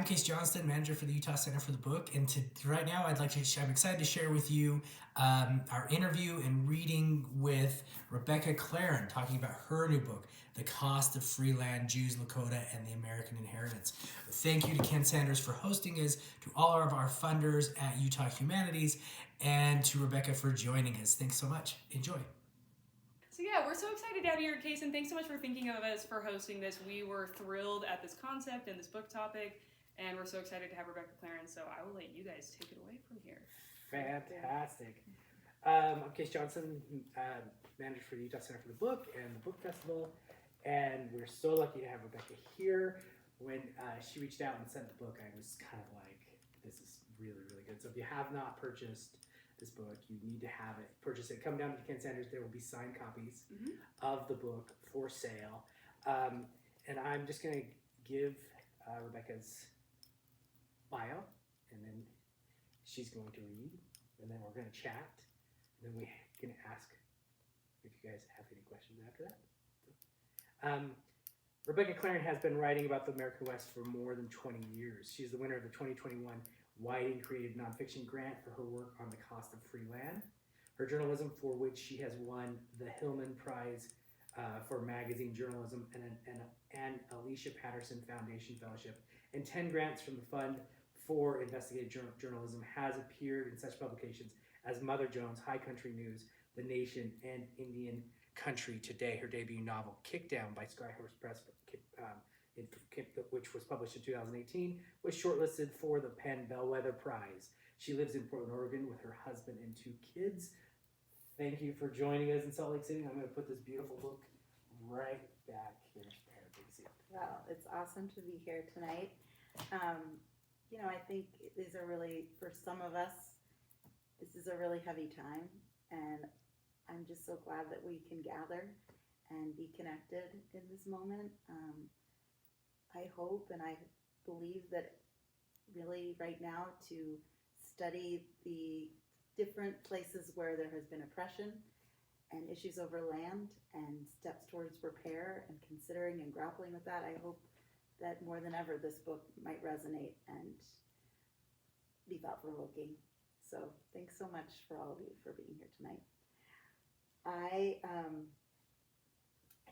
Kase Johnstun, manager for the Utah Center for the Book, and right now I'm excited to share with you our interview and reading with Rebecca Clarren, talking about her new book, The Cost of Free Land, Jews, Lakota, and the American Inheritance. Thank you to Ken Sanders for hosting us, to all of our funders at Utah Humanities, and to Rebecca for joining us. Thanks so much. Enjoy. So yeah, we're so excited to have you here, Kase, and thanks so much for thinking of us for hosting this. We were thrilled at this concept and this book topic, and we're so excited to have Rebecca Clarren, so I will let you guys take it away from here. Fantastic. I'm Kase Johnstun, manager for the Utah Center for the Book and the Book Festival, and we're so lucky to have Rebecca here. When she reached out and sent the book, I was kind of like, this is really, really good. So if you have not purchased this book, you need to have it. Purchase it. Come down to Ken Sanders. There will be signed copies of the book for sale. And I'm just going to give Rebecca's bio, and then she's going to read, and then we're going to chat, and then we're going to ask if you guys have any questions after that. Rebecca Clarren has been writing about the American West for more than 20 years. She's the winner of the 2021 Whiting Creative Nonfiction Grant for her work on the cost of free land. Her journalism, for which she has won the Hillman Prize for Magazine Journalism and Alicia Patterson Foundation Fellowship, and 10 grants from the Fund for Investigative Journalism, has appeared in such publications as Mother Jones, High Country News, The Nation, and Indian Country Today. Her debut novel, Kickdown by Skyhorse Press, which was published in 2018, was shortlisted for the Penn Bellwether Prize. She lives in Portland, Oregon with her husband and 2 kids. Thank you for joining us in Salt Lake City. I'm going to put this beautiful book right back here. Well, it's awesome to be here tonight. I think these are really, for some of us, this is a really heavy time, and I'm just so glad that we can gather and be connected in this moment. I hope and I believe that really right now to study the different places where there has been oppression and issues over land and steps towards repair and considering and grappling with that, I hope that more than ever this book might resonate and be thought-provoking. So thanks so much for all of you for being here tonight. I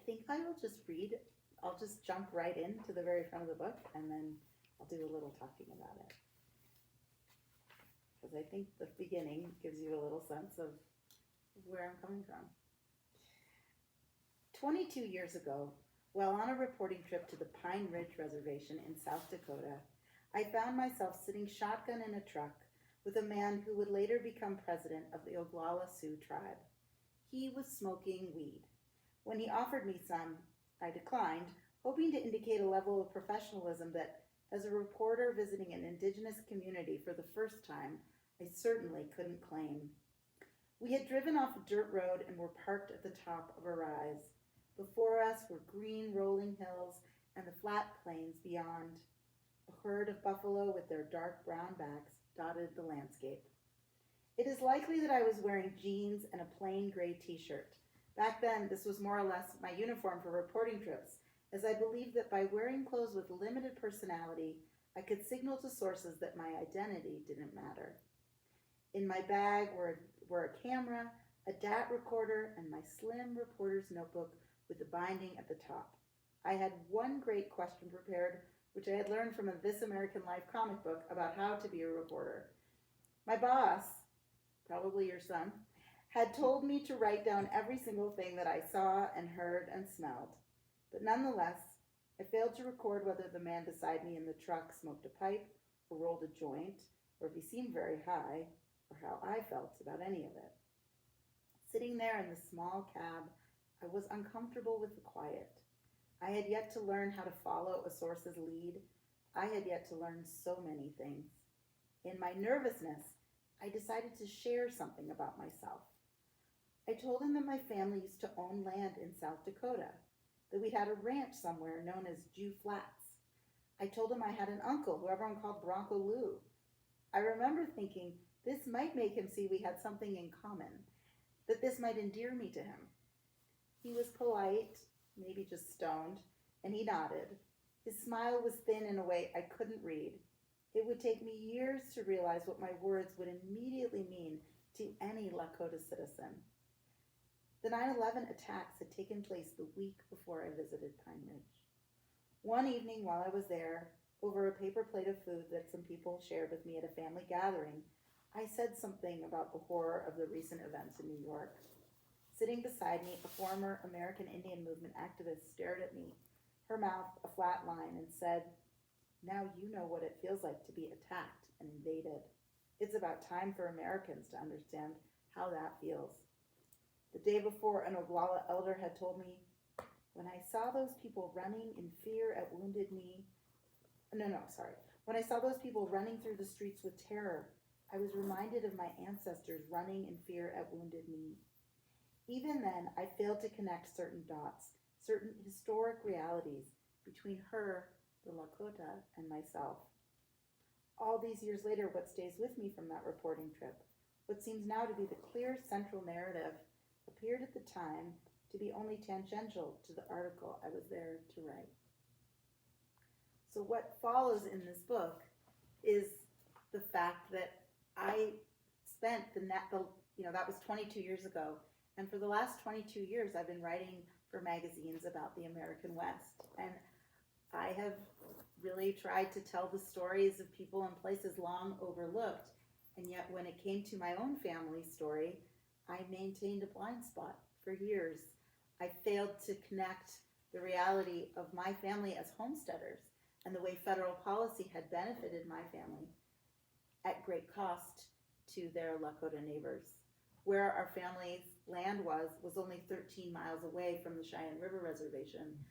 think I will just read. I'll just jump right into the very front of the book, and then I'll do a little talking about it. Because I think the beginning gives you a little sense of where I'm coming from. 22 years ago, while on a reporting trip to the Pine Ridge Reservation in South Dakota, I found myself sitting shotgun in a truck with a man who would later become president of the Oglala Sioux tribe. He was smoking weed. When he offered me some, I declined, hoping to indicate a level of professionalism that, as a reporter visiting an indigenous community for the first time, I certainly couldn't claim. We had driven off a dirt road and were parked at the top of a rise. Before us were green rolling hills and the flat plains beyond. A herd of buffalo with their dark brown backs dotted the landscape. It is likely that I was wearing jeans and a plain gray t-shirt. Back then, this was more or less my uniform for reporting trips, as I believed that by wearing clothes with limited personality, I could signal to sources that my identity didn't matter. In my bag were a camera, a DAT recorder, and my slim reporter's notebook with the binding at the top. I had one great question prepared, which I had learned from a This American Life comic book about how to be a reporter. My boss, probably your son, had told me to write down every single thing that I saw and heard and smelled. But nonetheless, I failed to record whether the man beside me in the truck smoked a pipe or rolled a joint, or if he seemed very high, or how I felt about any of it. Sitting there in the small cab, I was uncomfortable with the quiet. I had yet to learn how to follow a source's lead. I had yet to learn so many things. In my nervousness, I decided to share something about myself. I told him that my family used to own land in South Dakota, that we'd had a ranch somewhere known as Jew Flats. I told him I had an uncle who everyone called Bronco Lou. I remember thinking this might make him see we had something in common, that this might endear me to him. He was polite, maybe just stoned, and he nodded. His smile was thin in a way I couldn't read. It would take me years to realize what my words would immediately mean to any Lakota citizen. The 9/11 attacks had taken place the week before I visited Pine Ridge. One evening while I was there, over a paper plate of food that some people shared with me at a family gathering, I said something about the horror of the recent events in New York. Sitting beside me, a former American Indian Movement activist stared at me, her mouth a flat line, and said, "Now you know what it feels like to be attacked and invaded. It's about time for Americans to understand how that feels." The day before, an Oglala elder had told me, when I saw those people running in fear at Wounded Knee, when I saw those people running through the streets with terror, I was reminded of my ancestors running in fear at Wounded Knee. Even then, I failed to connect certain dots, certain historic realities between her, the Lakota, and myself. All these years later, what stays with me from that reporting trip, what seems now to be the clear central narrative, appeared at the time to be only tangential to the article I was there to write. So what follows in this book is the fact that I spent that was 22 years ago, and for the last 22 years I've been writing for magazines about the American West, and I have really tried to tell the stories of people and places long overlooked, and yet when it came to my own family story, I maintained a blind spot for years. I failed to connect the reality of my family as homesteaders and the way federal policy had benefited my family at great cost to their Lakota neighbors. Where our family's land was only 13 miles away from the Cheyenne River Reservation,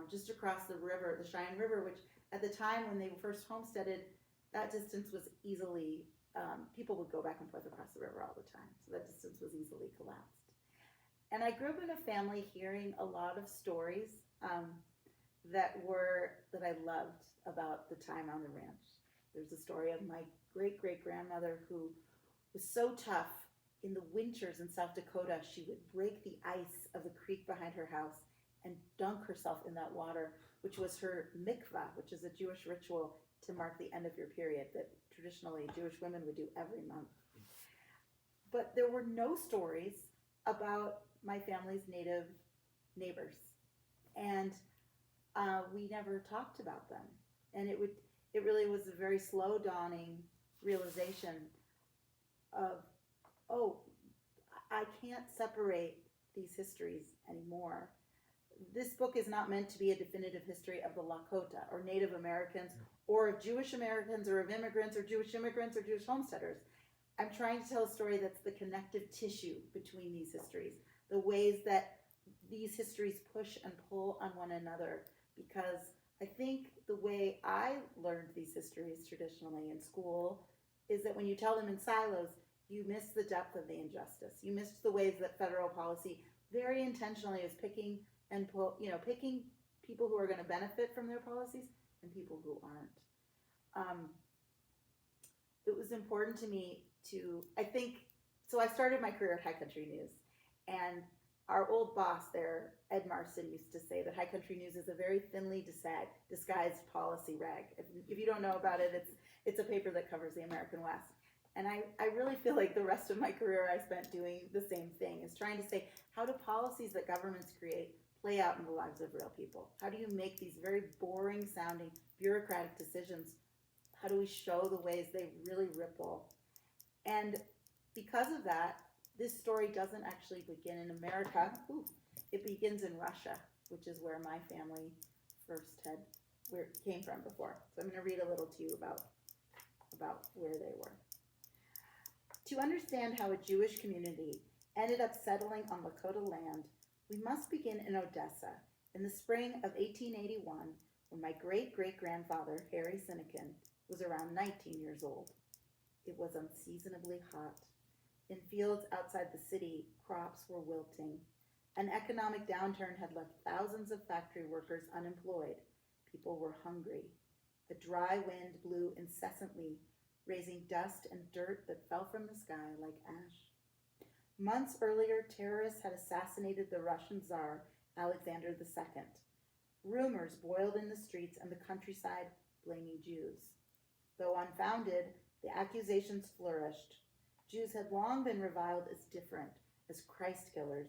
just across the river, the Cheyenne River, which at the time when they first homesteaded, that distance was easily, people would go back and forth across the river all the time, so that distance was easily collapsed. And I grew up in a family hearing a lot of stories that I loved about the time on the ranch. There's a story of my great-great-grandmother who was so tough. In the winters in South Dakota, she would break the ice of the creek behind her house and dunk herself in that water, which was her mikvah, which is a Jewish ritual to mark the end of your period that traditionally Jewish women would do every month. But there were no stories about my family's native neighbors, and we never talked about them. And it really was a very slow dawning realization of, oh, I can't separate these histories anymore. This book is not meant to be a definitive history of the Lakota or Native Americans or of Jewish Americans or of immigrants or Jewish immigrants or Jewish homesteaders. I'm trying to tell a story that's the connective tissue between these histories, the ways that these histories push and pull on one another, because I think the way I learned these histories traditionally in school is that when you tell them in silos, you miss the depth of the injustice. You miss the ways that federal policy very intentionally is picking people who are going to benefit from their policies and people who aren't. It was important to me I started my career at High Country News, and our old boss there, Ed Marston, used to say that High Country News is a very thinly disguised policy rag. If you don't know about it, it's a paper that covers the American West. And I really feel like the rest of my career I spent doing the same thing, is trying to say, how do policies that governments create play out in the lives of real people? How do you make these very boring sounding bureaucratic decisions? How do we show the ways they really ripple? And because of that, this story doesn't actually begin in America. It begins in Russia, which is where my family came from before. So I'm going to read a little to you about where they were. To understand how a Jewish community ended up settling on Lakota land, we must begin in Odessa in the spring of 1881, when my great-great-grandfather, Harry Sinekin, was around 19 years old. It was unseasonably hot. In fields outside the city, crops were wilting. An economic downturn had left thousands of factory workers unemployed. People were hungry. A dry wind blew incessantly, raising dust and dirt that fell from the sky like ash. Months earlier, terrorists had assassinated the Russian Tsar, Alexander II. Rumors boiled in the streets and the countryside blaming Jews. Though unfounded, the accusations flourished. Jews had long been reviled as different, as Christ killers.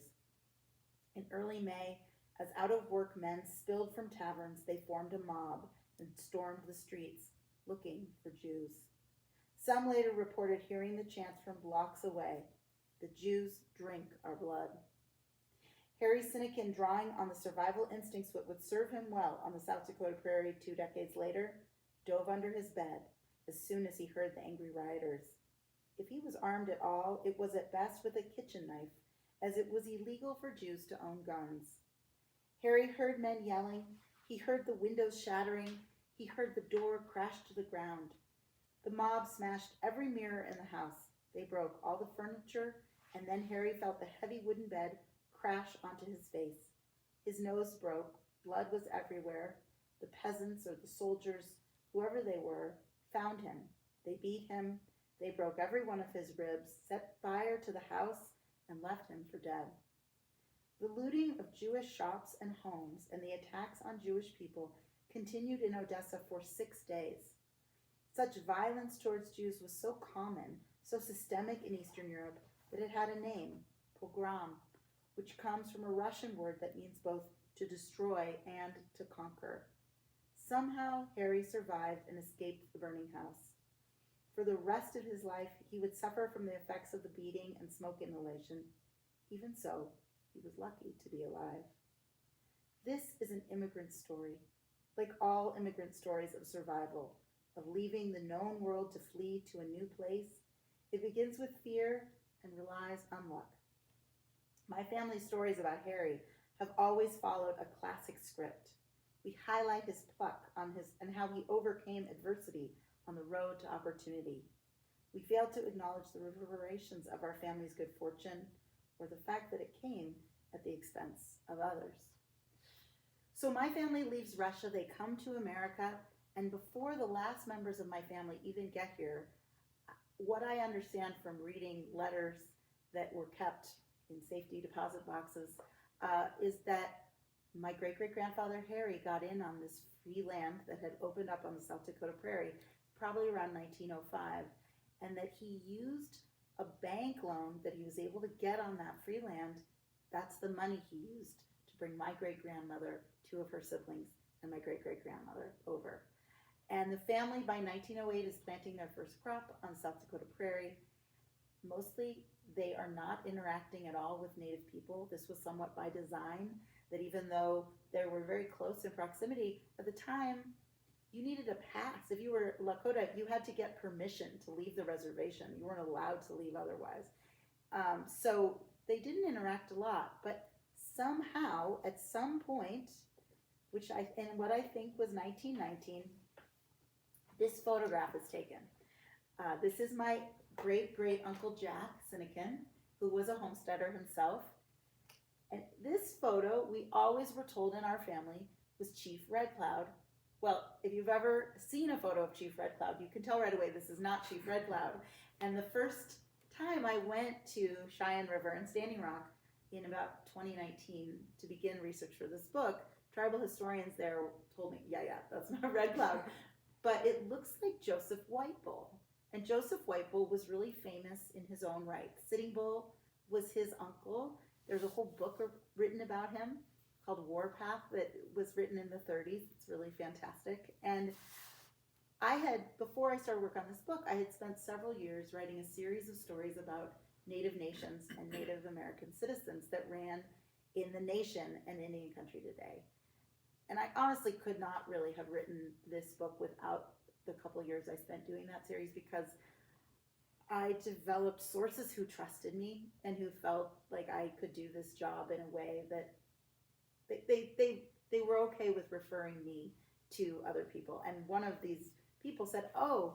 In early May, as out-of-work men spilled from taverns, they formed a mob and stormed the streets, looking for Jews. Some later reported hearing the chants from blocks away, "The Jews drink our blood." Harry Sinekin, drawing on the survival instincts that would serve him well on the South Dakota prairie 2 decades later, dove under his bed as soon as he heard the angry rioters. If he was armed at all, it was at best with a kitchen knife, as it was illegal for Jews to own guns. Harry heard men yelling, he heard the windows shattering, he heard the door crash to the ground. The mob smashed every mirror in the house. They broke all the furniture, and then Harry felt the heavy wooden bed crash onto his face. His nose broke, blood was everywhere. The peasants or the soldiers, whoever they were, found him. They beat him, they broke every one of his ribs, set fire to the house, and left him for dead. The looting of Jewish shops and homes and the attacks on Jewish people continued in Odessa for 6 days. Such violence towards Jews was so common, so systemic in Eastern Europe, that it had a name, pogrom, which comes from a Russian word that means both to destroy and to conquer. Somehow, Harry survived and escaped the burning house. For the rest of his life, he would suffer from the effects of the beating and smoke inhalation. Even so, he was lucky to be alive. This is an immigrant story, like all immigrant stories of survival, of leaving the known world to flee to a new place. It begins with fear and relies on luck. My family's stories about Harry have always followed a classic script. We highlight his pluck and how he overcame adversity on the road to opportunity. We fail to acknowledge the reverberations of our family's good fortune or the fact that it came at the expense of others. So my family leaves Russia, they come to America, and before the last members of my family even get here, what I understand from reading letters that were kept in safety deposit boxes is that my great-great-grandfather Harry got in on this free land that had opened up on the South Dakota prairie probably around 1905, and that he used a bank loan that he was able to get on that free land. That's the money he used to bring my great-grandmother, 2 of her siblings, and my great-great-grandmother over. And the family by 1908 is planting their first crop on South Dakota prairie. Mostly they are not interacting at all with Native people. This was somewhat by design, that even though they were very close in proximity, at the time you needed a pass. If you were Lakota, you had to get permission to leave the reservation. You weren't allowed to leave otherwise. So they didn't interact a lot, but somehow at some point, what I think was 1919, this photograph is taken. This is my great-great-uncle Jack Sinekin, who was a homesteader himself. And this photo, we always were told in our family, was Chief Red Cloud. Well, if you've ever seen a photo of Chief Red Cloud, you can tell right away this is not Chief Red Cloud. And the first time I went to Cheyenne River and Standing Rock in about 2019 to begin research for this book, tribal historians there told me, yeah, that's not Red Cloud. But it looks like Joseph White Bull. And Joseph White Bull was really famous in his own right. Sitting Bull was his uncle. There's a whole book written about him called Warpath that was written in the 30s. It's really fantastic. And before I started work on this book, I had spent several years writing a series of stories about Native nations and Native American citizens that ran in the nation and Indian country today. And I honestly could not really have written this book without the couple of years I spent doing that series, because I developed sources who trusted me and who felt like I could do this job in a way that they were okay with referring me to other people. And one of these people said, oh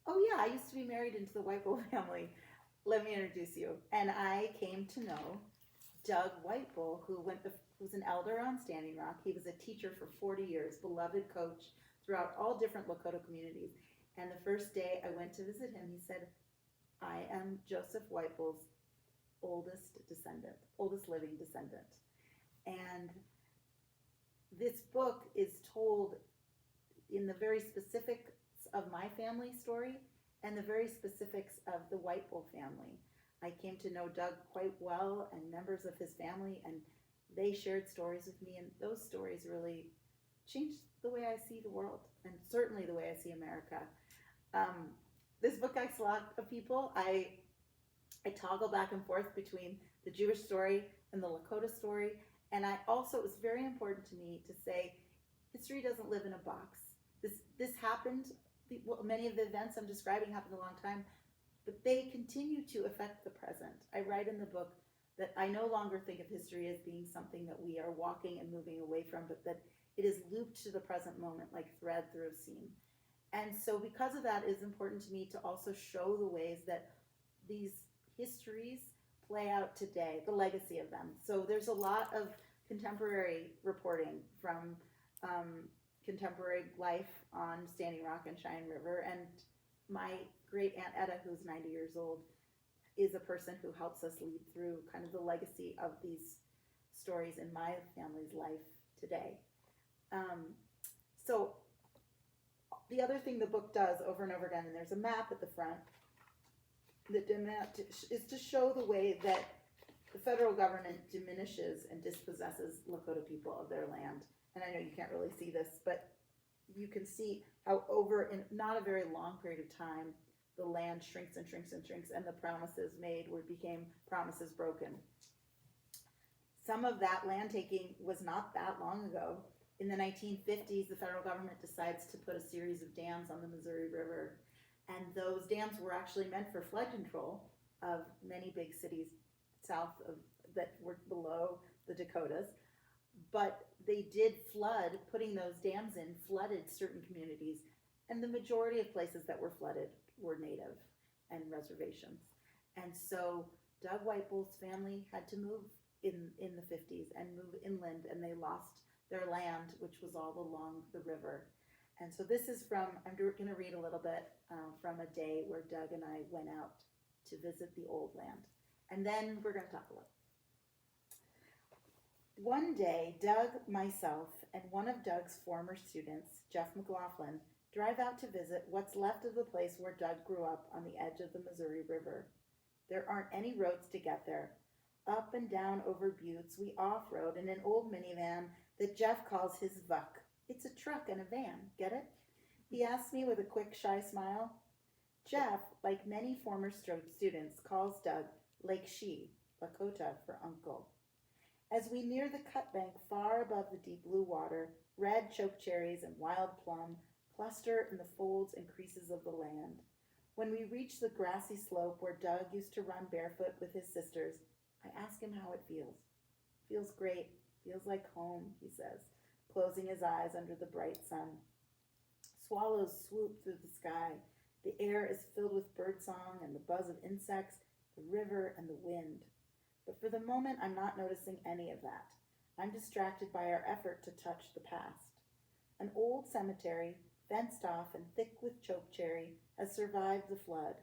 yeah, I used to be married into the White Bull family. Let me introduce you. And I came to know Doug White Bull, who was an elder on Standing Rock. He was a teacher for 40 years, beloved coach throughout all different Lakota communities. And the first day I went to visit him, he said, I am Joseph White Bull's oldest living descendant. And this book is told in the very specifics of my family story and the very specifics of the White Bull family. I came to know Doug quite well and members of his family, and they shared stories with me, and those stories really changed the way I see the world, and certainly the way I see America. This book asks a lot of people. I toggle back and forth between the Jewish story and the Lakota story, and I also, it was very important to me to say, history doesn't live in a box. This happened, many of the events I'm describing happened a long time, but they continue to affect the present. I write in the book that I no longer think of history as being something that we are walking and moving away from, but that it is looped to the present moment like thread through a seam. And so because of that, it's important to me to also show the ways that these histories play out today, the legacy of them. So there's a lot of contemporary reporting from contemporary life on Standing Rock and Cheyenne River, and my great aunt Etta, who's 90 years old, is a person who helps us lead through kind of the legacy of these stories in my family's life today. So the other thing the book does over and over again, and there's a map at the front, that is to show the way that the federal government diminishes and dispossesses Lakota people of their land. And I know you can't really see this, but you can see how over in not a very long period of time, the land shrinks and shrinks and shrinks, and the promises made became promises broken. Some of that land taking was not that long ago. In the 1950s, the federal government decides to put a series of dams on the Missouri River, and those dams were actually meant for flood control of many big cities south of that were below the Dakotas. But they did flood, putting those dams in flooded certain communities, and the majority of places that were flooded were native and reservations. And so Doug Whitebull's family had to move in the 50s and move inland, and they lost their land, which was all along the river. And so this is from, I'm going to read a little bit from a day where Doug and I went out to visit the old land. And then we're going to talk a little. One day, Doug, myself, and one of Doug's former students, Jeff McLaughlin, drive out to visit what's left of the place where Doug grew up on the edge of the Missouri River. There aren't any roads to get there. Up and down over buttes, we off-road in an old minivan that Jeff calls his Vuck. It's a truck and a van, get it? He asks me with a quick, shy smile. Jeff, like many former students, calls Doug Lake She, Lakota for uncle. As we near the cut bank far above the deep blue water, red chokecherries and wild plum cluster in the folds and creases of the land. When we reach the grassy slope where Doug used to run barefoot with his sisters, I ask him how it feels. Feels great. Feels like home, he says, closing his eyes under the bright sun. Swallows swoop through the sky. The air is filled with birdsong and the buzz of insects, the river and the wind. But for the moment, I'm not noticing any of that. I'm distracted by our effort to touch the past. An old cemetery, fenced off and thick with chokecherry, has survived the flood.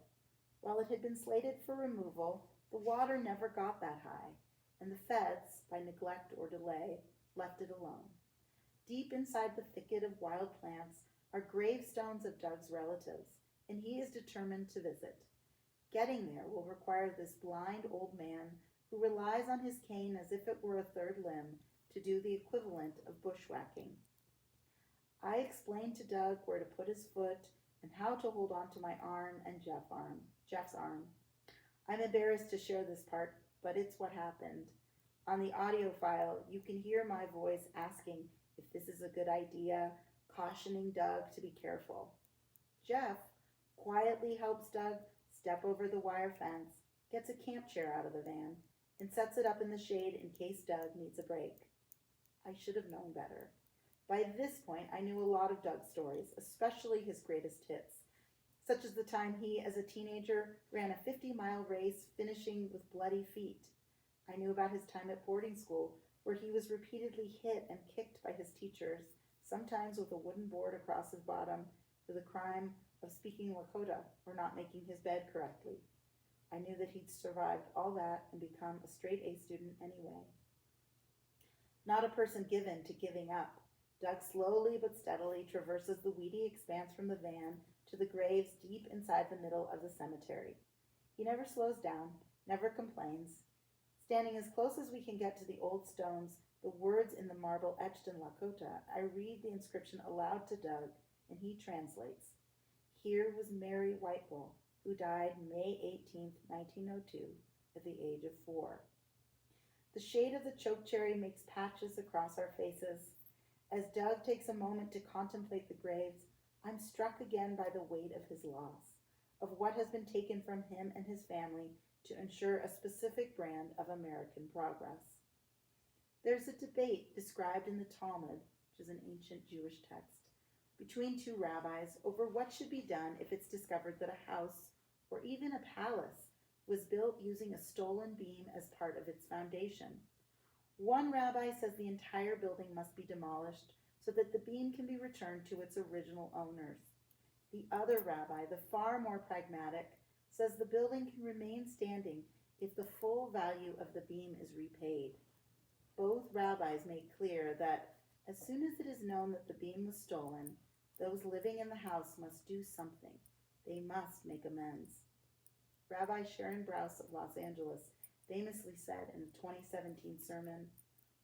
While it had been slated for removal, the water never got that high, and the feds, by neglect or delay, left it alone. Deep inside the thicket of wild plants are gravestones of Doug's relatives, and he is determined to visit. Getting there will require this blind old man who relies on his cane as if it were a third limb to do the equivalent of bushwhacking. I explained to Doug where to put his foot and how to hold on to my arm and Jeff's arm. I'm embarrassed to share this part, but it's what happened. On the audio file, you can hear my voice asking if this is a good idea, cautioning Doug to be careful. Jeff quietly helps Doug step over the wire fence, gets a camp chair out of the van, and sets it up in the shade in case Doug needs a break. I should have known better. By this point, I knew a lot of Doug's stories, especially his greatest hits, such as the time he, as a teenager, ran a 50-mile race, finishing with bloody feet. I knew about his time at boarding school, where he was repeatedly hit and kicked by his teachers, sometimes with a wooden board across his bottom, for the crime of speaking Lakota or not making his bed correctly. I knew that he'd survived all that and become a straight A student anyway. not a person given to giving up. Doug slowly but steadily traverses the weedy expanse from the van to the graves deep inside the middle of the cemetery. He never slows down, never complains. Standing as close as we can get to the old stones, the words in the marble etched in Lakota, I read the inscription aloud to Doug, and he translates. Here was Mary Whitebull, who died May 18, 1902, at the age of 4. The shade of the chokecherry makes patches across our faces. As Doug takes a moment to contemplate the graves, I'm struck again by the weight of his loss, of what has been taken from him and his family to ensure a specific brand of American progress. There's a debate described in the Talmud, which is an ancient Jewish text, between two rabbis over what should be done if it's discovered that a house, or even a palace, was built using a stolen beam as part of its foundation. One rabbi says the entire building must be demolished so that the beam can be returned to its original owners. The other rabbi, the far more pragmatic, says the building can remain standing if the full value of the beam is repaid. Both rabbis make clear that as soon as it is known that the beam was stolen, those living in the house must do something. They must make amends. Rabbi Sharon Brous of Los Angeles famously said in a 2017 sermon,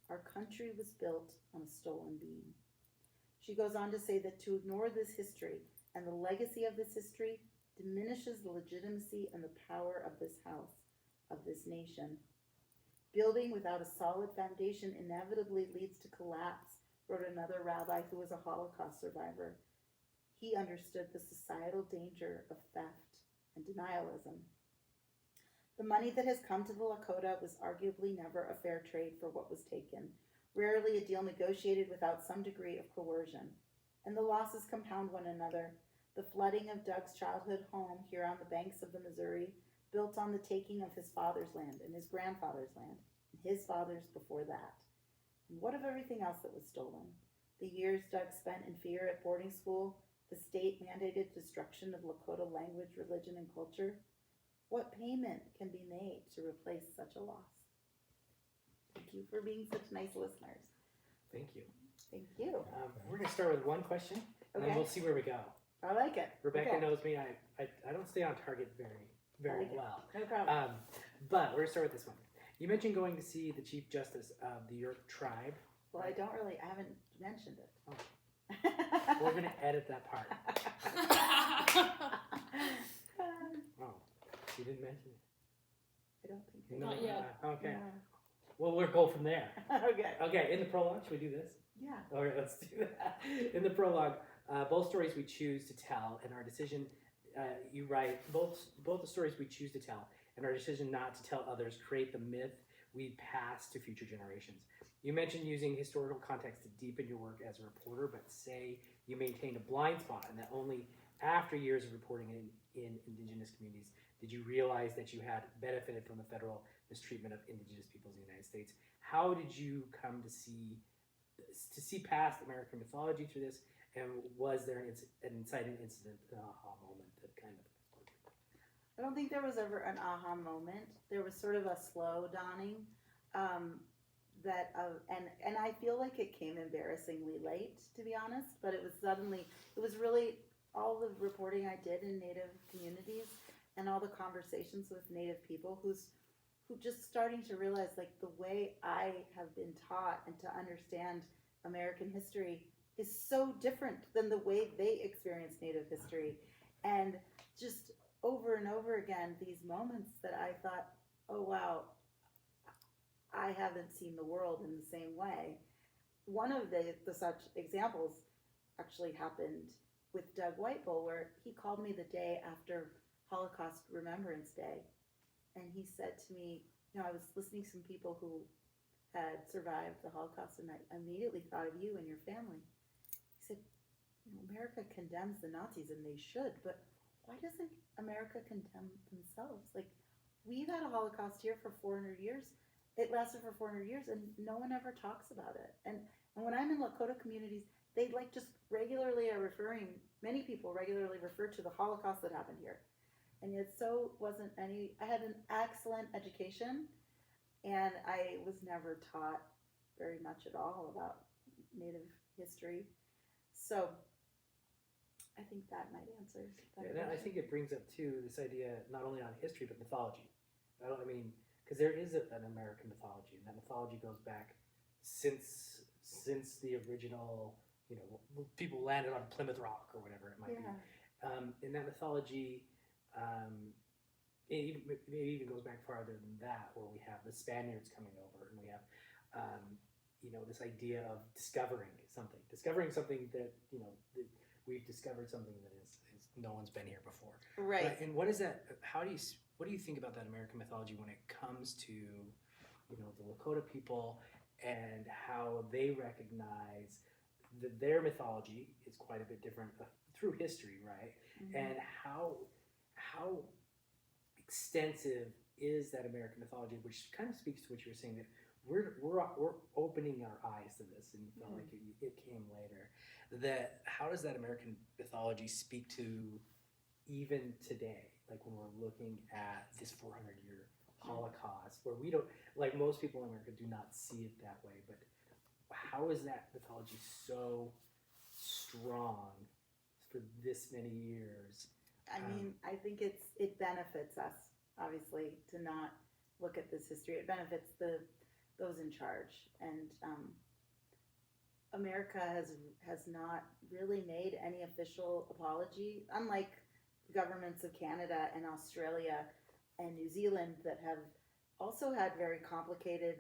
"Our country was built on a stolen beam." She goes on to say that to ignore this history and the legacy of this history diminishes the legitimacy and the power of this house, of this nation. Building without a solid foundation inevitably leads to collapse, wrote another rabbi who was a Holocaust survivor. He understood the societal danger of theft and denialism. The money that has come to the Lakota was arguably never a fair trade for what was taken, rarely a deal negotiated without some degree of coercion. And the losses compound one another. The flooding of Doug's childhood home here on the banks of the Missouri, built on the taking of his father's land and his grandfather's land, and his father's before that. And what of everything else that was stolen? The years Doug spent in fear at boarding school, the state-mandated destruction of Lakota language, religion, and culture. What payment can be made to replace such a loss? Thank you for being such nice listeners. Thank you. Thank you. We're going to start with one question, and then Okay. we'll see where we go. I like it. Rebecca Okay. knows me. I don't stay on target very like it. well. No problem. But we're going to start with this one. You mentioned going to see the Chief Justice of the York Tribe. Well, I haven't mentioned it. Oh. We're going to edit that part. Oh, you didn't mention it? I don't think I No, Not yet. Okay. No. Well, we'll go from there. Okay. Okay, in the prologue, should we do this? Yeah. All right, let's do that. In the prologue, both stories we choose to tell, and our decision, you write, both the stories we choose to tell, and our decision not to tell others create the myth we pass to future generations. You mentioned using historical context to deepen your work as a reporter, but say you maintained a blind spot, and that only after years of reporting in Indigenous communities did you realize that you had benefited from the federal mistreatment of Indigenous peoples in the United States. How did you come to see past American mythology through this, and was there an inciting incident, an aha moment that kind of... I don't think there was ever an aha moment. There was sort of a slow dawning, and I feel like it came embarrassingly late, to be honest. But it was really all the reporting I did in Native communities and all the conversations with Native people who just starting to realize, like, the way I have been taught and to understand American history is so different than the way they experience Native history. And just over and over again, these moments that I thought, oh wow, I haven't seen the world in the same way. One of the such examples actually happened with Doug Whitebull, where he called me the day after Holocaust Remembrance Day. And he said to me, I was listening to some people who had survived the Holocaust, and I immediately thought of you and your family. He said, America condemns the Nazis, and they should, but why doesn't America condemn themselves? Like, we've had a Holocaust here for 400 years. It lasted for 400 years, and no one ever talks about it. And when I'm in Lakota communities, they just regularly are many people regularly refer to the Holocaust that happened here. And yet I had an excellent education, and I was never taught very much at all about Native history. So I think that might answer that And I think it brings up too this idea not only on history but mythology. Because there is an American mythology, and that mythology goes back since the original, people landed on Plymouth Rock or whatever it might be. In that mythology, it even goes back farther than that, where we have the Spaniards coming over, and we have this idea of discovering something that that we've discovered something that is no one's been here before. Right. And what is that? What do you think about that American mythology when it comes to the Lakota people and how they recognize that their mythology is quite a bit different through history, right? Mm-hmm. And how extensive is that American mythology, which kind of speaks to what you were saying, that we're opening our eyes to this, and you felt like it came later. That how does that American mythology speak to even today, like when we're looking at this 400-year Holocaust, where we don't, like most people in America do not see it that way, but how is that mythology so strong for this many years? I mean, I think it benefits us, obviously, to not look at this history. It benefits those in charge, and America has not really made any official apology, unlike governments of Canada and Australia and New Zealand that have also had very complicated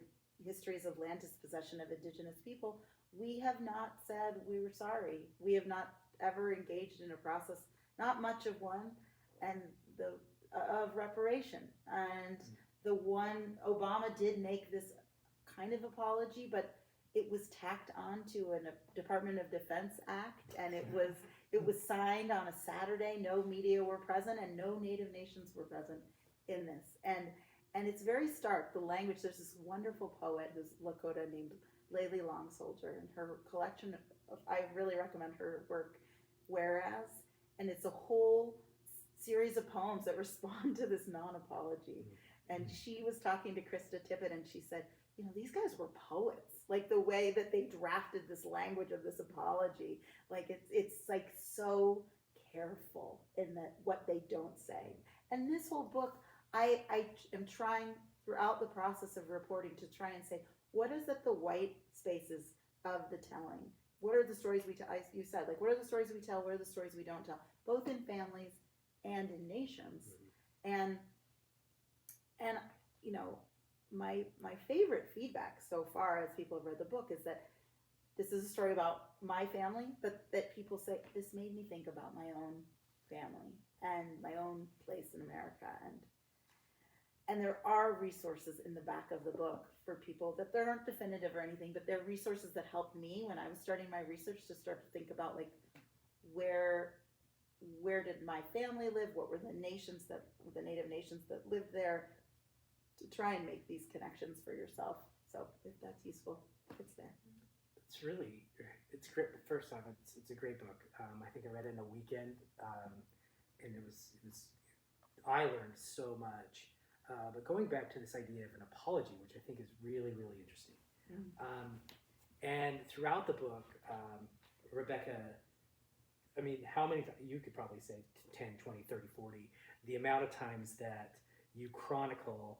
histories of land dispossession of Indigenous people. We have not said we were sorry. We have not ever engaged in a process, not much of one, and of reparation. And the one, Obama did make this kind of apology, but it was tacked on to a Department of Defense Act, and it was signed on a Saturday. No media were present, and no Native nations were present in this. And it's very stark, the language. There's this wonderful poet who's Lakota named Layli Long Soldier, and her collection I really recommend her work, Whereas, and it's a whole series of poems that respond to this non-apology. And she was talking to Krista Tippett, and she said, these guys were poets. Like the way that they drafted this language of this apology, like it's like so careful in that what they don't say. And this whole book, I am trying throughout the process of reporting to try and say, what is at the white spaces of the telling? What are the stories we tell? You said, like, what are the stories we tell? What are the stories we don't tell? Both in families and in nations. And my favorite feedback so far as people have read the book is that this is a story about my family, but that people say, this made me think about my own family and my own place in America. And there are resources in the back of the book for people that they aren't definitive or anything, but they're resources that helped me when I was starting my research to start to think about, like, where did my family live? What were the Native nations that lived there? To try and make these connections for yourself. So if that's useful, it's there. It's great. First off, it's a great book. I think I read it in a weekend, and it was I learned so much. But going back to this idea of an apology, which I think is really, really interesting. And throughout the book, Rebecca, I mean, how many times, you could probably say 10, 20, 30, 40, the amount of times that you chronicle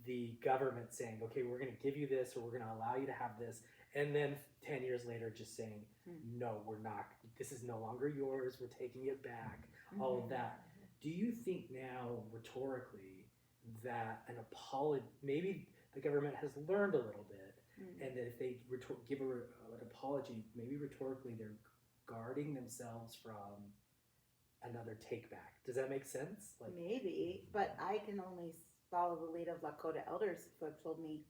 the government saying, okay, we're going to give you this, or we're going to allow you to have this, and then 10 years later just saying, no, we're not, this is no longer yours, we're taking it back, all of that. Do you think now, rhetorically, that an apology, maybe the government has learned a little bit, and that if they give an apology, maybe rhetorically they're guarding themselves from another take back? Does that make sense? Like, maybe, but I can only follow the lead of Lakota elders who have told me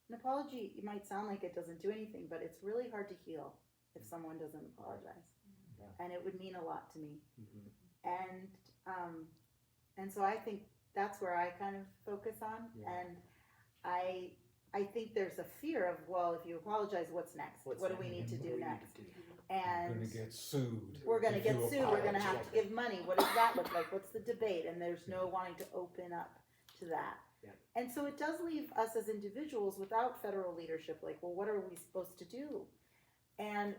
an apology, it might sound like it doesn't do anything, but it's really hard to heal if someone doesn't apologize. And it would mean a lot to me. And so I think that's where I kind of focus on. And I think there's a fear of, well, if you apologize, what's next? What do we need to do next? And we're going to get sued. We're going to get sued. We're going to have to give money. What does that look like? What's the debate? And there's no wanting to open up to that. Yeah. And so it does leave us as individuals without federal leadership. Like, well, what are we supposed to do? And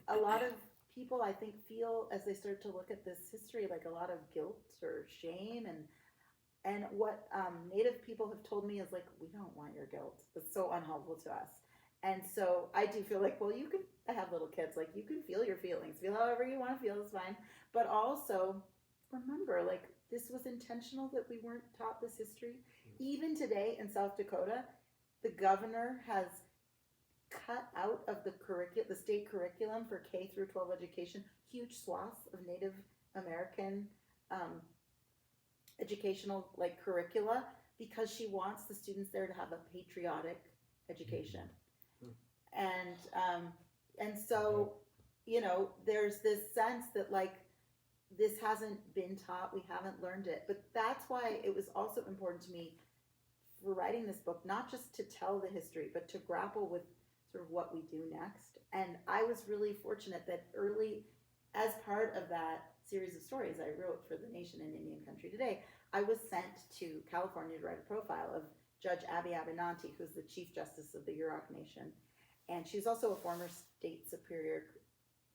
a lot of people, I think, feel as they start to look at this history, like a lot of guilt or shame. And what Native people have told me is like, we don't want your guilt. It's so unhelpful to us. And so I do feel like, well, you can have little kids, like you can feel your feelings, feel however you want to feel is fine. But also remember, like, this was intentional that we weren't taught this history. Even today in South Dakota, the governor has cut out of the state curriculum for K through 12 education huge swaths of Native American educational like curricula because she wants the students there to have a patriotic education. And so, you know, there's this sense that like this hasn't been taught, we haven't learned it. But that's why it was also important to me for writing this book, not just to tell the history, but to grapple with sort of what we do next. And I was really fortunate that early, as part of that series of stories I wrote for The Nation in Indian Country Today, I was sent to California to write a profile of Judge Abby Abenanti, who's the Chief Justice of the Yurok Nation. And she's also a former state superior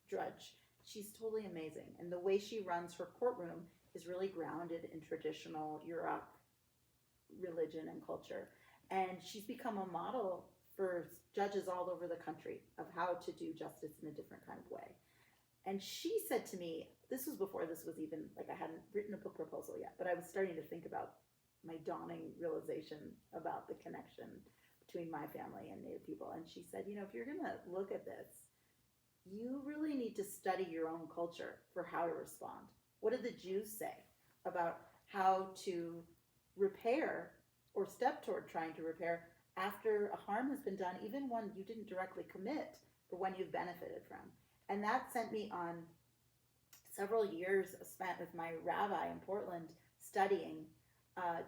judge. She's totally amazing. And the way she runs her courtroom is really grounded in traditional Yurok religion and culture. And she's become a model for judges all over the country of how to do justice in a different kind of way. And she said to me, this was before this was even, like I hadn't written a book proposal yet, but I was starting to think about my dawning realization about the connection between my family and Native people. And she said, you know, if you're going to look at this, you really need to study your own culture for how to respond. What did the Jews say about how to repair or step toward trying to repair after a harm has been done, even one you didn't directly commit, but one you've benefited from? And that sent me on several years spent with my rabbi in Portland studying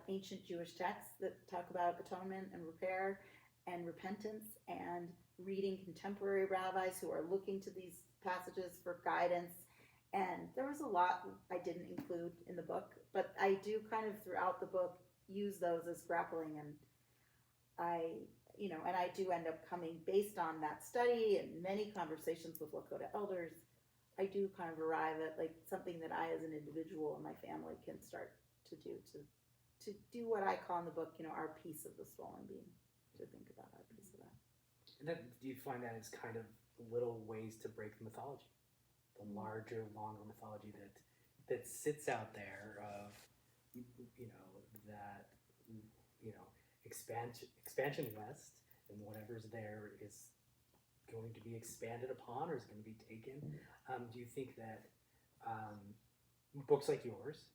ancient Jewish texts that talk about atonement and repair and repentance, and reading contemporary rabbis who are looking to these passages for guidance. And there was a lot I didn't include in the book, but I do kind of throughout the book use those as grappling. And I do end up coming based on that study and many conversations with Lakota elders. I do kind of arrive at like something that I as an individual and my family can start to do to do what I call in the book, you know, our piece of the stolen beam, to think about our piece of that. And then do you find that as kind of little ways to break the mythology, the larger, longer mythology that sits out there of, you know, that, you know, expansion west, and whatever's there is going to be expanded upon or is going to be taken. Do you think that books like yours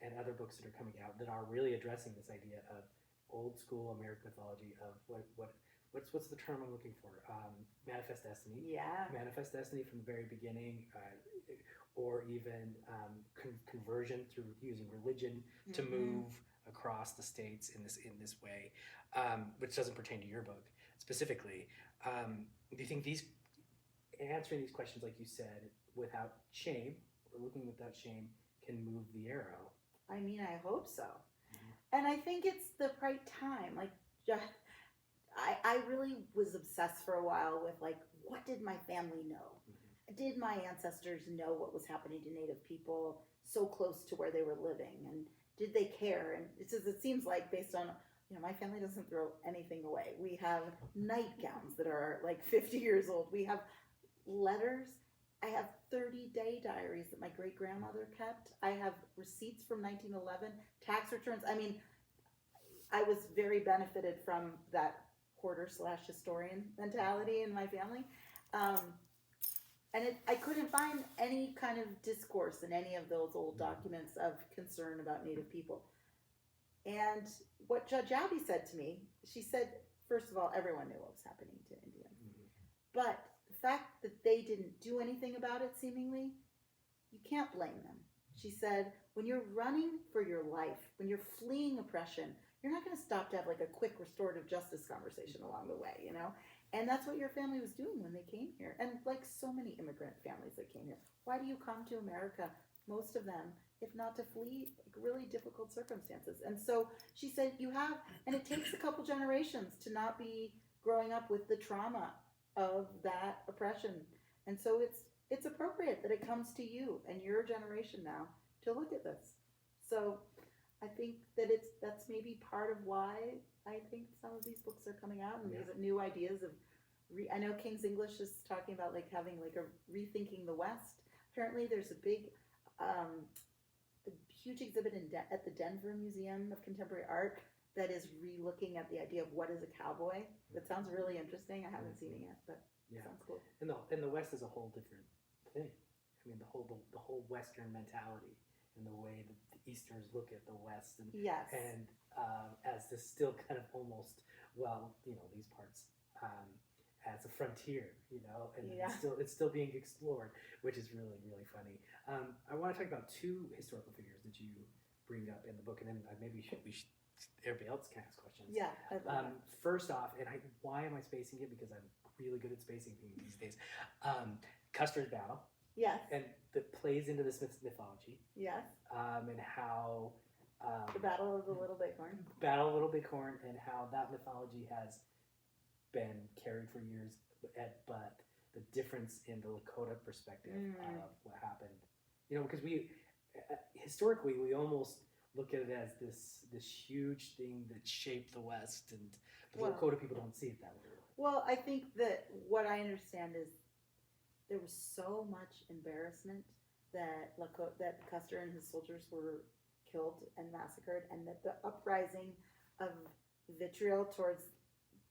and other books that are coming out that are really addressing this idea of old school American mythology of what's the term I'm looking for? Manifest destiny. Yeah. Manifest destiny from the very beginning, or even conversion through using religion to move across the states in this way, which doesn't pertain to your book specifically. Do you think answering these questions, like you said, without shame or looking without shame, can move the arrow? I mean, I hope so. And I think it's the right time. Like, I really was obsessed for a while with like, what did my family know? Did my ancestors know what was happening to Native people so close to where they were living? And did they care? And it seems like based on, you know, my family doesn't throw anything away. We have nightgowns that are like 50 years old. We have letters. I have 30-day diaries that my great-grandmother kept. I have receipts from 1911, tax returns. I mean, I was very benefited from that hoarder/historian mentality in my family. And I couldn't find any kind of discourse in any of those old documents of concern about Native people. And what Judge Abby said to me, she said, first of all, everyone knew what was happening to Indians. But the fact that they didn't do anything about it, seemingly, you can't blame them. She said, when you're running for your life, when you're fleeing oppression, you're not going to stop to have like a quick restorative justice conversation along the way, you know? And that's what your family was doing when they came here. And like so many immigrant families that came here. Why do you come to America most of them, if not to flee like really difficult circumstances. And so she said and it takes a couple generations to not be growing up with the trauma of that oppression. And so it's appropriate that it comes to you and your generation now to look at this. So I think that that's maybe part of why I think some of these books are coming out, and these new ideas of I know King's English is talking about like having like a rethinking the West. Apparently there's a big a huge exhibit at the Denver Museum of Contemporary Art that is re-looking at the idea of what is a cowboy. That sounds really interesting. I haven't seen it yet, but it sounds cool. And the West is a whole different thing. I mean, the whole Western mentality and the way that the Easterners look at the West, and Yes. and as this still kind of almost, these parts as a frontier, and it's still being explored, which is really, really funny. I want to talk about two historical figures that you bring up in the book, and then maybe everybody else can ask questions. Yeah. I love that. First off, why am I spacing it? Because I'm really good at spacing things these days. Custer's battle, Yes. and that plays into this mythology, Yes. and how The Battle of the Little Bighorn. Battle of Little Bighorn, and how that mythology has been carried for years, but the difference in the Lakota perspective of what happened, because we historically we almost look at it as this huge thing that shaped the West, and the Lakota people don't see it that way. Well, I think that what I understand is there was so much embarrassment that Custer and his soldiers were killed and massacred, and that the uprising of vitriol towards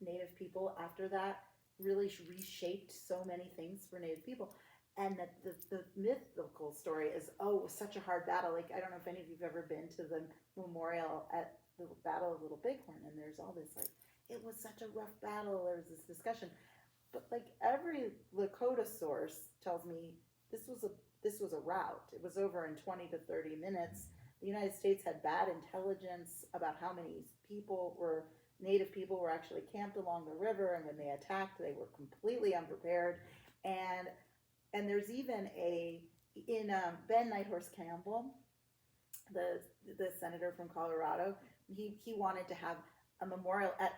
Native people after that really reshaped so many things for Native people. And that the mythical story is, it was such a hard battle. Like, I don't know if any of you've ever been to the memorial at the Battle of Little Bighorn, and there's all this, like, it was such a rough battle, there was this discussion. But, like, every Lakota source tells me this was a rout. It was over in 20 to 30 minutes. The United States had bad intelligence about how many Native people were actually camped along the river, and when they attacked, they were completely unprepared. And there's even Ben Nighthorse Campbell, the senator from Colorado, he wanted to have a memorial at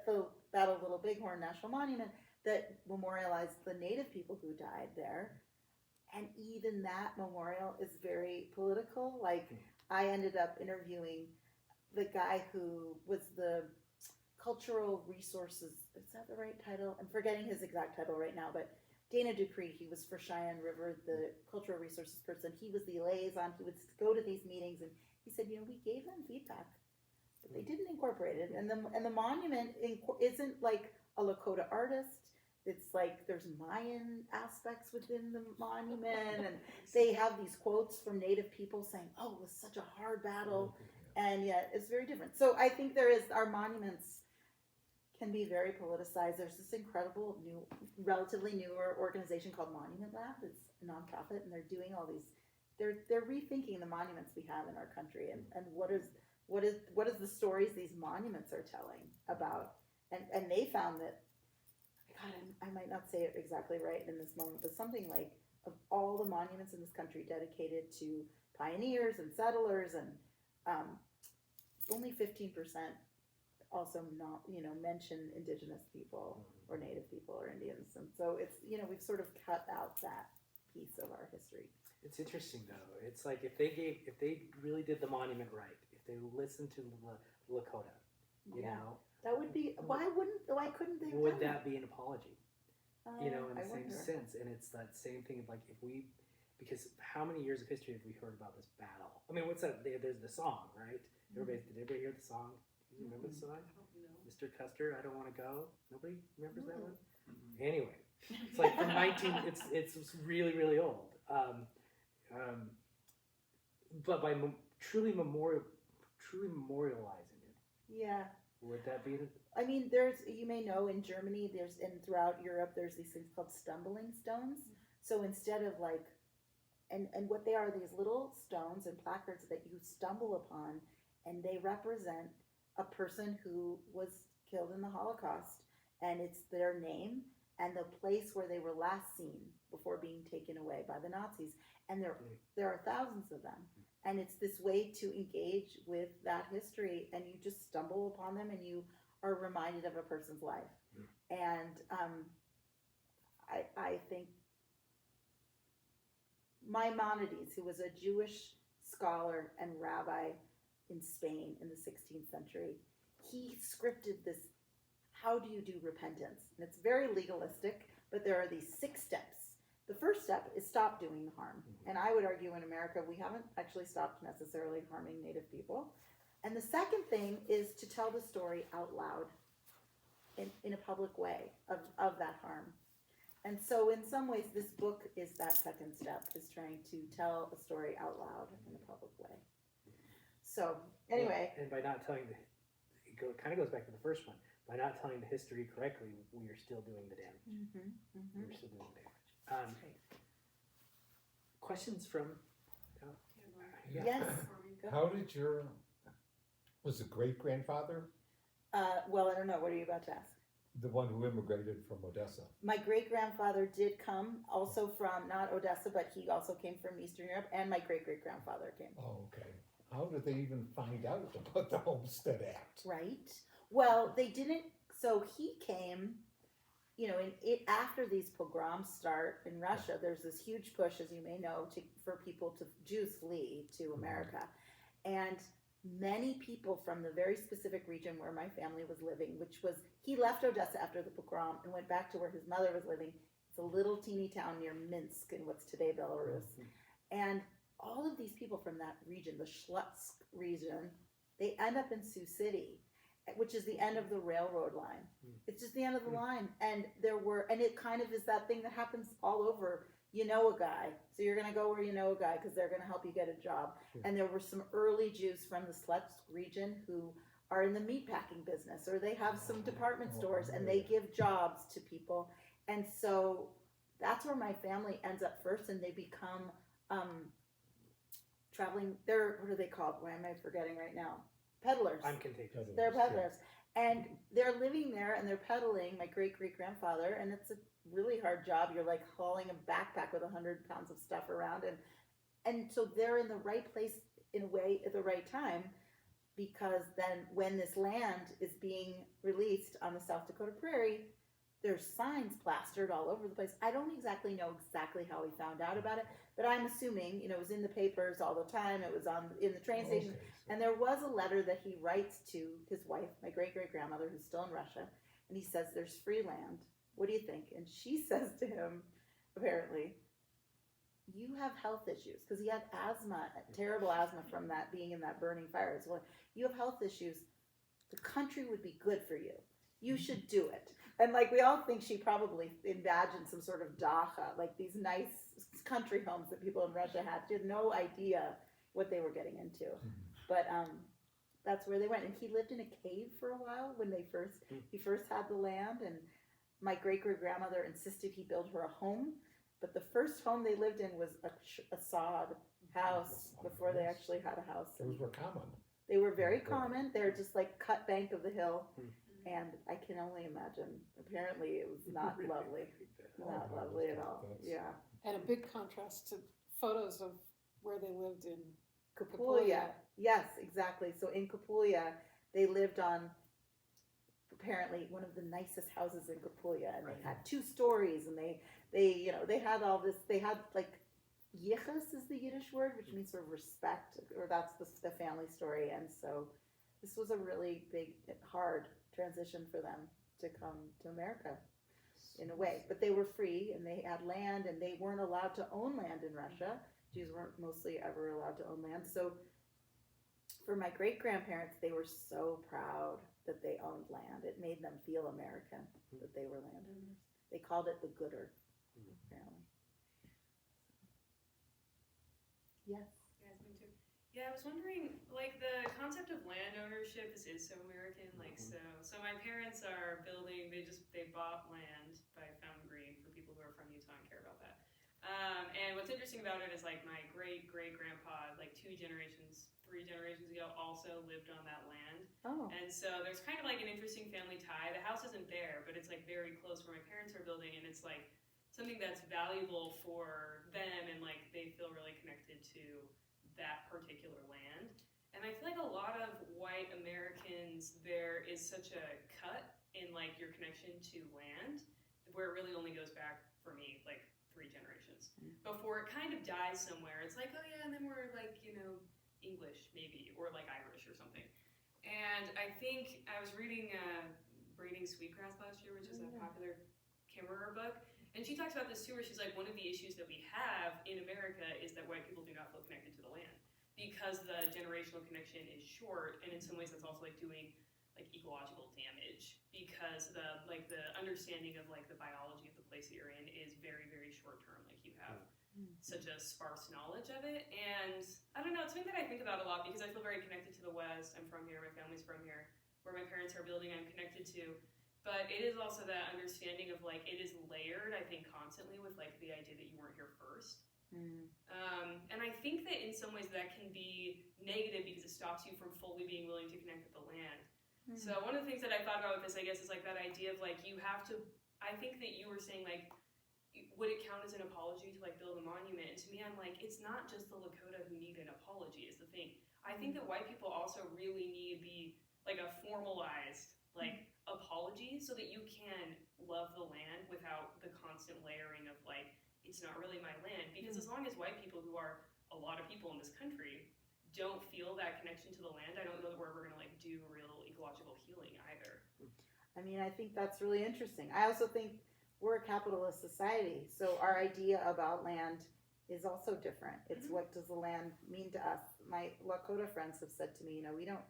the Battle of Little Bighorn National Monument that memorialized the Native people who died there. And even that memorial is very political. Like, I ended up interviewing the guy who was the cultural resources, is that the right title? I'm forgetting his exact title right now, but Dana Dupree, he was for Cheyenne River, the cultural resources person. He was the liaison. He would go to these meetings, and he said, we gave them feedback, but they didn't incorporate it. And the monument isn't like a Lakota artist. It's like there's Mayan aspects within the monument, and they have these quotes from Native people saying, it was such a hard battle, and yet it's very different. So I think our monuments can be very politicized. There's this incredible relatively newer organization called Monument Lab. It's a nonprofit, and they're doing all these. They're rethinking the monuments we have in our country, and what is the stories these monuments are telling about. And they found that, God, I might not say it exactly right in this moment, but something like of all the monuments in this country dedicated to pioneers and settlers, and only 15% also not mention Indigenous people or Native people or Indians, and so it's we've sort of cut out that piece of our history. It's interesting though. It's like if they really did the monument right, if they listened to the Lakota, that would be why couldn't they? Would that be an apology? In the same wonder. sense, and it's that same thing of like because how many years of history have we heard about this battle? I mean, what's that? There's the song, right? Did everybody hear the song? Do you remember the song? I don't know. Mr. Custer, I don't want to go. Nobody remembers that one? Mm-hmm. Anyway, it's like from it's really, really old. But by truly memorializing it. Yeah. Would that be I mean, you may know in Germany, and throughout Europe, there's these things called stumbling stones. So instead of and what they are, these little stones and placards that you stumble upon, and they represent a person who was killed in the Holocaust, and it's their name, and the place where they were last seen before being taken away by the Nazis. And there are thousands of them. And it's this way to engage with that history, and you just stumble upon them and you are reminded of a person's life. And I think Maimonides, who was a Jewish scholar and rabbi in Spain in the 16th century, he scripted this, how do you do repentance? And it's very legalistic, but there are these 6 steps. The first step is stop doing the harm. And I would argue in America, we haven't actually stopped necessarily harming Native people. And the second thing is to tell the story out loud in a public way of that harm. And so in some ways, this book is that second step, is trying to tell a story out loud in a public way. So anyway. And by not telling it kind of goes back to the first one. By not telling the history correctly, we are still doing the damage. We're still doing the damage. Questions from? Yes. How did was it great-grandfather Well, I don't know. What are you about to ask? the one who immigrated from Odessa? My great-grandfather did come also from, not Odessa, but he also came from Eastern Europe, and my great-great-grandfather came. Oh, okay. How did they even find out about the Homestead Act? Right. Well, they didn't. So he came, after these pogroms start in Russia. There's this huge push, as you may know, for people Jews flee to America, and many people from the very specific region where my family was living, he left Odessa after the pogrom and went back to where his mother was living. It's a little teeny town near Minsk in what's today Belarus, and all of these people from that region, the Shlutsk region, they end up in Sioux City, which is the end of the railroad line. It's just the end of the line. And it kind of is that thing that happens all over. You know a guy, so you're going to go where you know a guy because they're going to help you get a job. And there were some early Jews from the Shlutsk region who are in the meatpacking business, or they have some department stores and they give jobs to people. And so that's where my family ends up first, and they become traveling, what are they called? Why am I forgetting right now? Peddlers. I'm contagious. They're peddlers. And they're living there and they're peddling, my great-great-grandfather, and it's a really hard job. You're like hauling a backpack with 100 pounds of stuff around. And so they're in the right place in a way at the right time, because then when this land is being released on the South Dakota prairie, there's signs plastered all over the place. I don't exactly know how he found out about it, but I'm assuming, it was in the papers all the time. It was in the train station. Okay, And there was a letter that he writes to his wife, my great-great-grandmother, who's still in Russia, and he says, there's free land. What do you think? And she says to him, apparently, you have health issues, because he had asthma, terrible asthma from that being in that burning fire as well. You have health issues. The country would be good for you. You should do it. And we all think she probably imagined some sort of dacha, like these nice country homes that people in Russia had. She had no idea what they were getting into. But that's where they went. And he lived in a cave for a while when he first had the land. And my great-great-grandmother insisted he build her a home. But the first home they lived in was a sod house before they actually had a house. Those were common. They were very common. They're just like cut bank of the hill. And I can only imagine. Apparently it was not lovely. Not lovely at all. Yeah. And a big contrast to photos of where they lived in Kapulia. Yes, exactly. So in Kapulia, they lived on apparently one of the nicest houses in Kapulia, and they had 2 stories, and they had all this. They had yichus is the Yiddish word, which means sort of respect, or that's the family story. And so this was a really big, hard transition for them to come to America in a way. But they were free, and they had land, and they weren't allowed to own land in Russia. Jews weren't mostly ever allowed to own land. So for my great-grandparents, they were so proud that they owned land. It made them feel American that they were landowners. They called it the good earth, apparently. Yes. Yeah, I was wondering, the concept of land ownership is so American. So my parents are building. They bought land by Fountain Green, for people who are from Utah and care about that. And what's interesting about it is my great-great-grandpa, 3 generations ago, also lived on that land. Oh. And so there's kind of like an interesting family tie. The house isn't there, but it's like very close where my parents are building, and it's like something that's valuable for them, and like they feel really connected to that particular land. And I feel like a lot of white Americans, there is such a cut in like your connection to land, where it really only goes back for me like 3 generations before it kind of dies somewhere. It's like, oh yeah, and then we're like, you know, English maybe, or like Irish or something. And I think I was reading Braiding Sweetgrass last year, which is a popular Kimmerer book, and she talks about this too, where she's like, one of the issues that we have in America is that white people do not feel connected to the land because the generational connection is short, and in some ways that's also like doing like ecological damage because the understanding of like the biology of the place that you're in is very, very short term. Like you have such a sparse knowledge of it, and I don't know, it's something that I think about a lot because I feel very connected to the West. I'm from here, my family's from here, where my parents are building I'm connected to, but it is also that understanding of like it is layered, I think, constantly with like the idea that you weren't here first. And I think that in some ways that can be negative because it stops you from fully being willing to connect with the land. So one of the things that I thought about with this, I guess, is like that idea of like you have to, I think that you were saying like, would it count as an apology to like build a monument? And to me, I'm like, it's not just the Lakota who need an apology is the thing. I think that white people also really need like a formalized like apology so that you can love the land without the constant layering of like, it's not really my land. Because as long as white people, who are a lot of people in this country, don't feel that connection to the land, I don't know that we're ever gonna like do real ecological healing either. I mean, I think that's really interesting. I also think we're a capitalist society, so our idea about land is also different. It's what does the land mean to us? My Lakota friends have said to me, you know,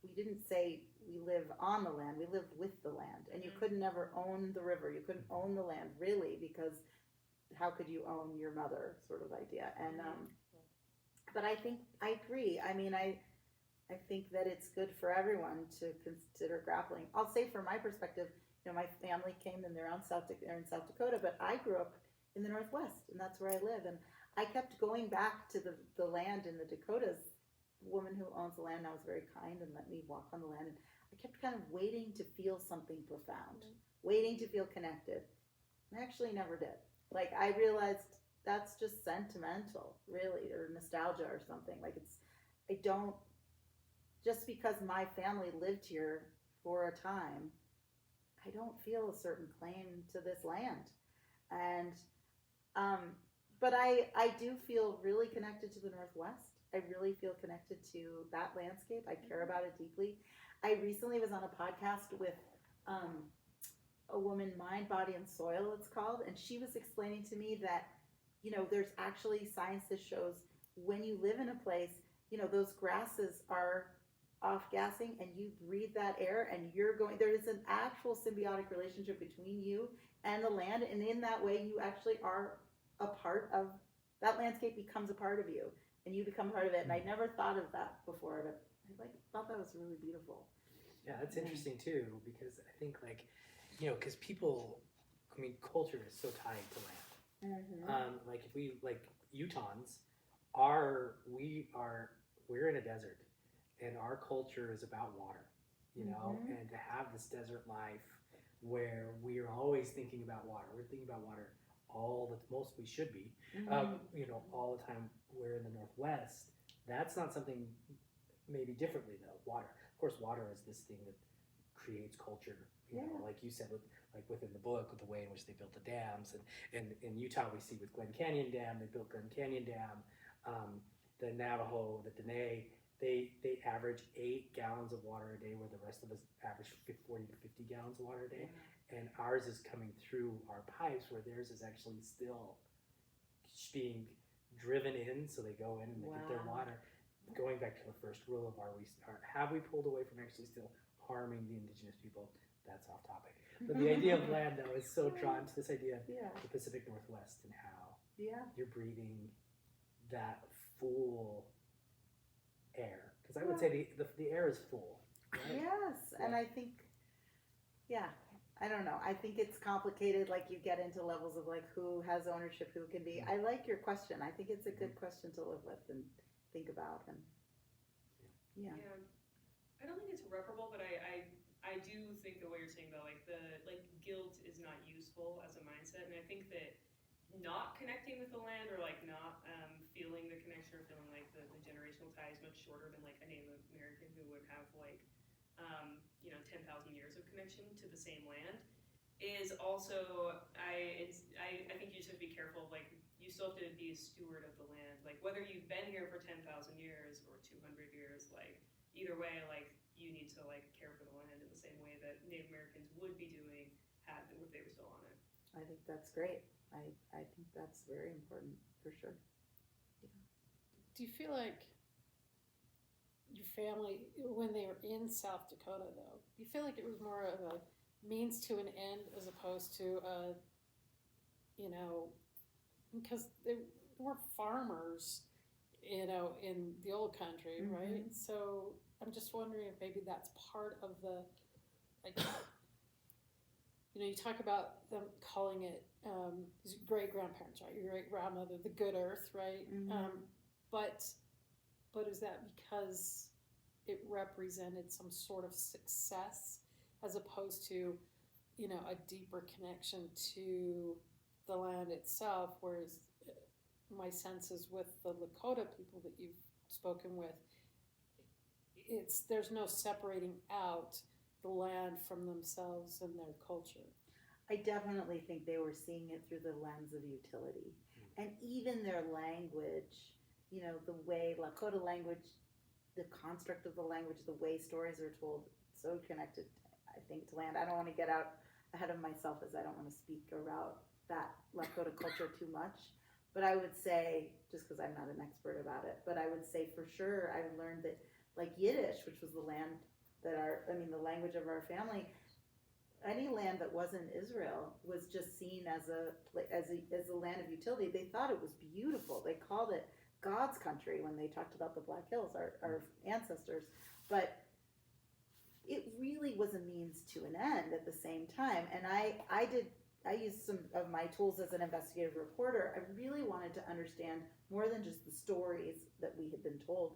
we didn't say we live on the land, we live with the land. And you could never own the river, you couldn't own the land really, because how could you own your mother sort of idea? And but I think I agree. I mean, I think that it's good for everyone to consider grappling. I'll say from my perspective, you know, my family came and they're in South Dakota, but I grew up in the Northwest, and that's where I live. And I kept going back to the land in the Dakotas. The woman who owns the land now was very kind and let me walk on the land. And I kept kind of waiting to feel something profound, waiting to feel connected. And I actually never did. Like, I realized that's just sentimental, really, or nostalgia or something. Like, just because my family lived here for a time, I don't feel a certain claim to this land. And, but I do feel really connected to the Northwest. I really feel connected to that landscape. I care about it deeply. I recently was on a podcast with a woman, Mind, Body, and Soil, it's called, and she was explaining to me that, you know, there's actually science that shows when you live in a place, you know, those grasses are off-gassing and you breathe that air and there is an actual symbiotic relationship between you and the land, and in that way you actually are a part of, that landscape becomes a part of you and you become part of it. And I never thought of that before, but I thought that was really beautiful. Yeah, that's interesting too, because I think like, you know, because people, I mean, culture is so tied to land. Like if we, like Utahns, we're in a desert, and our culture is about water, you know, and to have this desert life where we are always thinking about water. We're thinking about water most we should be, you know, all the time. We're in the Northwest. That's not something, maybe differently though. Water, of course, water is this thing that creates culture. You know, like you said, like within the book, with the way in which they built the dams, and in Utah we see with Glen Canyon Dam, they built Glen Canyon Dam. The Navajo, the Dene, they average 8 gallons of water a day, where the rest of us average 40 to 50 gallons of water a day. And ours is coming through our pipes, where theirs is actually still being driven in, so they go in and they get their water. Going back to the first rule of have we pulled away from actually still harming the indigenous people? That's off topic. But the idea of land, though, is so drawn to this idea of the Pacific Northwest and how you're breathing that full air. Because I would say the air is full. Right? Yes, and I think, I don't know. I think it's complicated. Like, you get into levels of like who has ownership, who can be. I like your question. I think it's a good question to live with and think about. And I don't think it's irreparable, but I do think the way you're saying though, like guilt is not useful as a mindset, and I think that not connecting with the land or like not feeling the connection or feeling like the generational tie is much shorter than like a Native American who would have like 10,000 years of connection to the same land is also I think you just have to be careful. Like you still have to be a steward of the land. Like whether you've been here for 10,000 years or 200 years, like either way, like you need to like care for the land in the same way that Native Americans would be doing had if they were still on it. I think that's great. I think that's very important for sure. Do you feel like your family, when they were in South Dakota, though, do you feel like it was more of a means to an end as opposed to because they weren't farmers, in the old country, Mhm. right? So I'm just wondering if maybe that's part of the, like, you talk about them calling it great grandparents, right? Your great grandmother, the good earth, right? Mhm. But is that because it represented some sort of success as opposed to, a deeper connection to the land itself? Whereas my sense is with the Lakota people that you've spoken with, there's no separating out the land from themselves and their culture. I definitely think they were seeing it through the lens of utility. And even their language, the way Lakota language, the construct of the language, the way stories are told, so connected, I think, to land. I don't want to get out ahead of myself as I don't want to speak about that Lakota culture too much. But I would say, just because I'm not an expert about it, but I would say for sure I've learned that like Yiddish, which was the language of our family, any land that wasn't Israel was just seen as a land of utility. They thought it was beautiful. They called it God's country when they talked about the Black Hills, our ancestors. But it really was a means to an end at the same time. And I used some of my tools as an investigative reporter. I really wanted to understand more than just the stories that we had been told.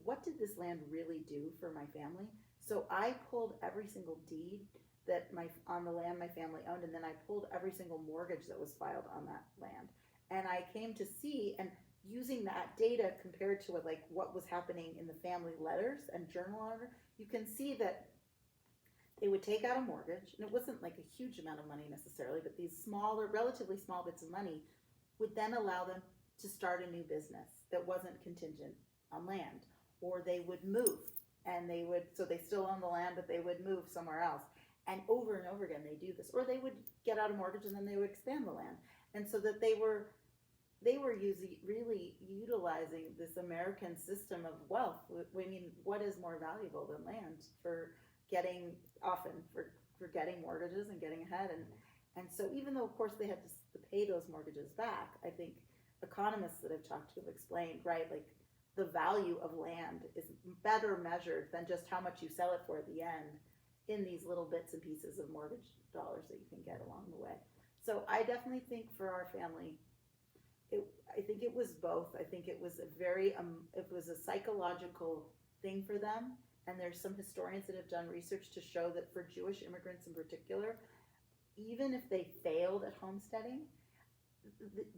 What did this land really do for my family? So I pulled every single deed on the land my family owned, and then I pulled every single mortgage that was filed on that land. And I came to see, and using that data compared to what was happening in the family letters and journal order, you can see that they would take out a mortgage, and it wasn't like a huge amount of money necessarily, but these relatively small bits of money would then allow them to start a new business that wasn't contingent on land. Or they would move, so they still own the land, but they would move somewhere else. And over again they do this. Or they would get out a mortgage and then they would expand the land. And so that they were really utilizing this American system of wealth. I mean, what is more valuable than land for getting mortgages and getting ahead? And so even though, of course, they had to pay those mortgages back, I think economists that I've talked to have explained, right, like the value of land is better measured than just how much you sell it for at the end in these little bits and pieces of mortgage dollars that you can get along the way. So I definitely think for our family, I think it was both. I think it was a psychological thing for them. And there's some historians that have done research to show that for Jewish immigrants in particular, even if they failed at homesteading,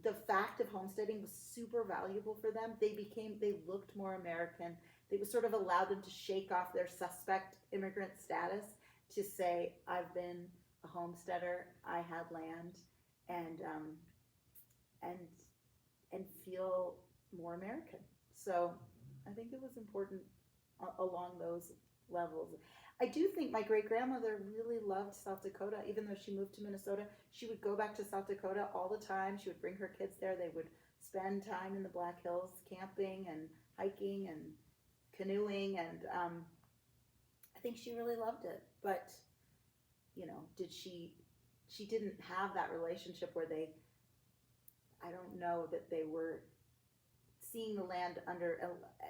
the fact of homesteading was super valuable for them. They looked more American. It was sort of allowed them to shake off their suspect immigrant status to say, I've been a homesteader, I had land, and feel more American. So I think it was important along those levels. I do think my great grandmother really loved South Dakota. Even though she moved to Minnesota, she would go back to South Dakota all the time. She would bring her kids there. They would spend time in the Black Hills camping and hiking and canoeing, and I think she really loved it. But she didn't have that relationship where I don't know that they were seeing the land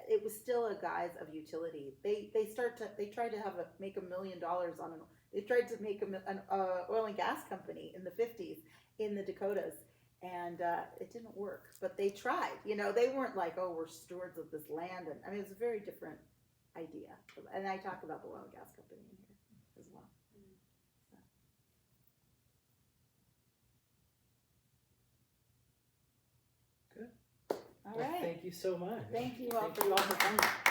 it was still a guise of utility. They tried to make $1 million they tried to make an oil and gas company in the 50s in the Dakotas, and it didn't work, but they tried. They weren't like, oh, we're stewards of this land. And I mean, it was a very different idea. And I talk about the oil and gas company in here as well. Good. All Well, right. thank you so much. Thank you all Thank for you all for coming.